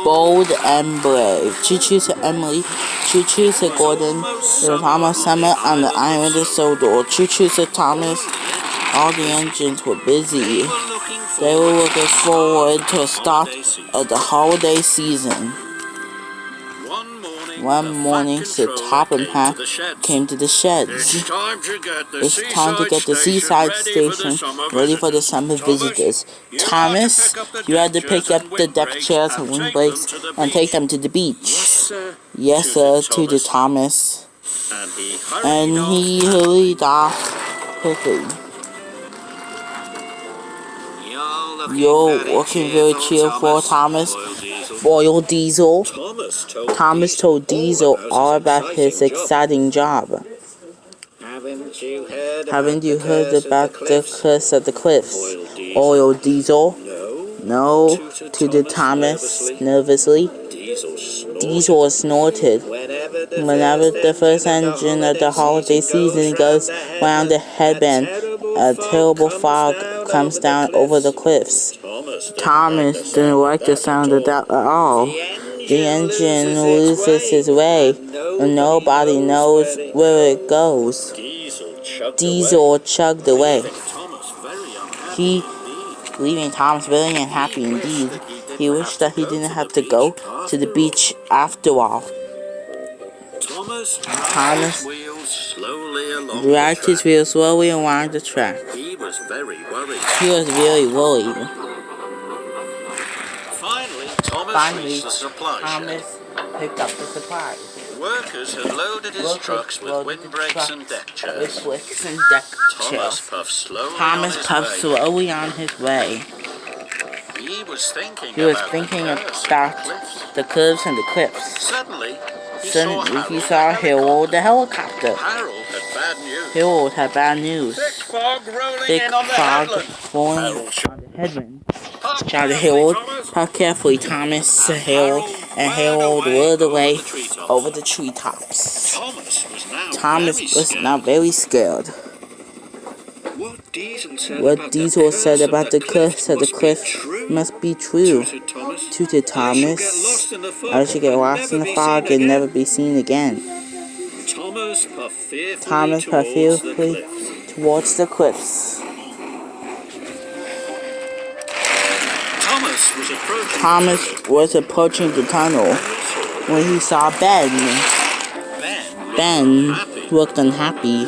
bold and brave. Choo-choo to Emily. Choo-choo to Gordon. The Thomas Summit on the Iron the Soldier. Choo-choo to Thomas. All the engines were busy. They were looking forward to the start of the holiday season. One morning, Sir Topham came to the sheds. It's time to get the seaside station ready for the summer visitors. Thomas, you had to pick up the deck chairs and windbreaks and take them to the beach. Yes, sir, to Thomas. And he hurried off quickly. You're looking very cheerful, Thomas. Boiled Diesel. Thomas told Diesel all about his exciting job. Haven't you heard about the curse of the cliffs? Boiled Diesel. No, to Thomas nervously. Diesel snorted. Whenever the first engine of the holiday season goes round the headband, a terrible fog comes down over the cliffs. Thomas didn't like the sound of that at all. The engine loses its way, and nobody knows where it goes. Diesel chugged away. Leaving Thomas very unhappy indeed. He wished that he didn't have to go to the beach after all. Thomas dragged his wheels slowly along the track. He was very worried. Finally, Thomas picked up the supplies. Workers had loaded his trucks with windbreaks and deck chairs. Thomas puffed slowly on his way. He was thinking about the curves and the cliffs. Suddenly, he saw Harold the helicopter. Harold had bad news. Thick fog rolling on the headwind. Shouted Harold. Park carefully, Thomas, said Harold, and Harold whirled away over the treetops. Thomas was now very scared. What Diesel said about the curse of the cliff must be true. Tooted Thomas. I should get lost in the fog and never be seen again. Thomas puffed fearfully towards the cliffs. Thomas was approaching the tunnel when he saw Ben. Ben looked unhappy.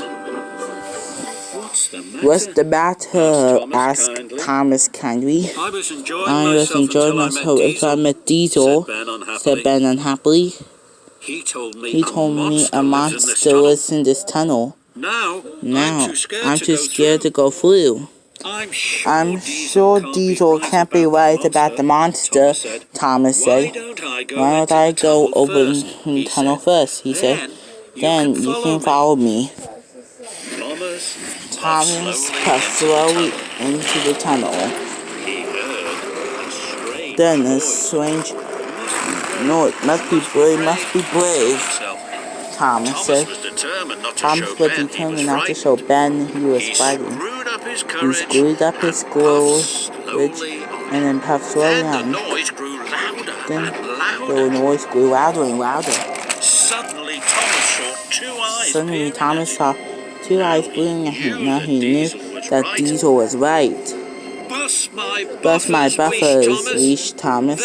What's the matter? Asked Thomas kindly. I was enjoying myself until I met Diesel, said Ben unhappily. He told me a monster lives in this tunnel. Now I'm too scared to go through. I'm sure Diesel can't be right about the monster, Thomas said. Why don't I go over the tunnel first, he said. Then you can follow me. Thomas puffed slowly into the tunnel. Then a strange noise. Must be brave, Thomas said. Thomas was determined not to show Ben he was fighting. He screwed up his courage and then puffed slowly on. Then the noise grew louder and louder. Suddenly Thomas saw two eyes blinking at him. Now he knew that Diesel was right. Bust my buffers, leashed Thomas.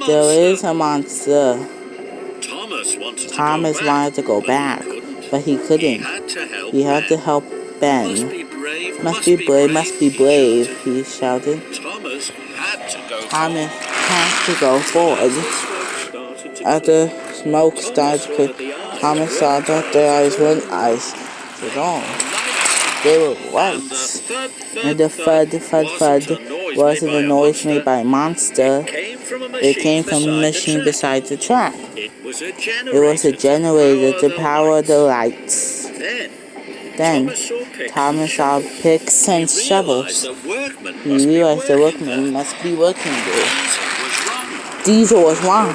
There is a monster. Thomas wanted to go back, but he couldn't. He had to help Ben. Must be brave, he shouted. Thomas had to go forward. As the smoke started to clear, Thomas saw that their eyes weren't eyes at all. They were lights. And the thud wasn't a noise made by a monster. It came from a machine beside the track. It was a generator to power the lights. Then, Thomas saw picks and shovels. He realized the workmen must be working there. Diesel was wrong.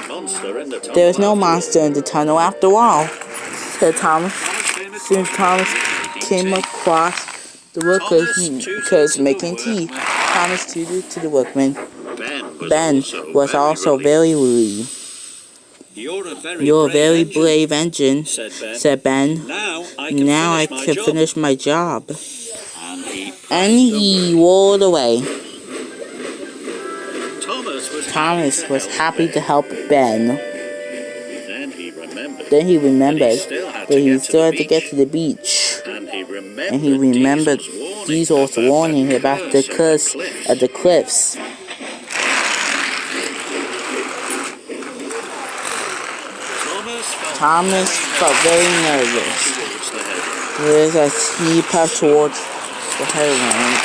There was no monster in the tunnel after all, said Thomas. Soon Thomas came across the workers making tea. Thomas tooted to the workmen. Ben was also very relieved. "You're a very brave engine," said Ben. "Now I can finish my job." And he rolled away. Thomas was happy to help Ben. Then he remembered that he still had to get to the beach. And he remembered Diesel's warning about the curse at the cliffs. Thomas felt very nervous. As he puffed towards the headland,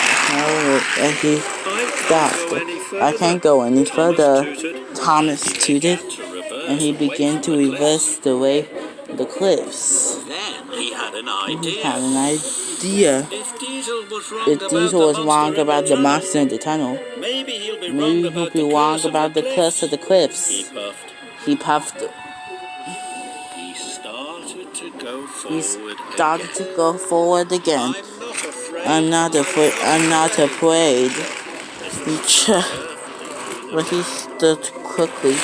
and he stopped. "I can't go any further," Thomas tooted, and he began to reverse the way of the cliffs. Then he had an idea. If If Diesel was wrong about the monster in the tunnel, maybe he'll be maybe he'll be wrong about the curse of the cliffs. He puffed. He started to go forward again. I'm not afraid. But he stood quickly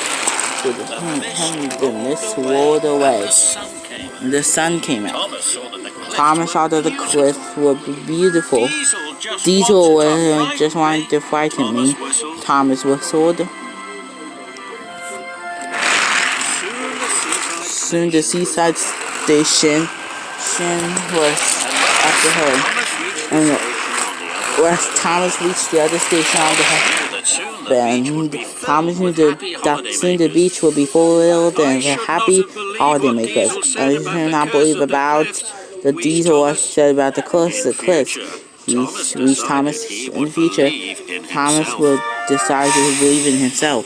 to the hand. The mist rolled away. The sun came out. Thomas saw that the cliffs were beautiful. Diesel just wanted to frighten me, Thomas whistled. Soon the seaside station was up ahead, and as Thomas reached the other station on the bend, Thomas knew that soon the beach would be filled and happy holidaymakers. And he did not believe about the Diesel said about the cliffs. He reached Thomas in the future. Thomas would decide to believe in himself.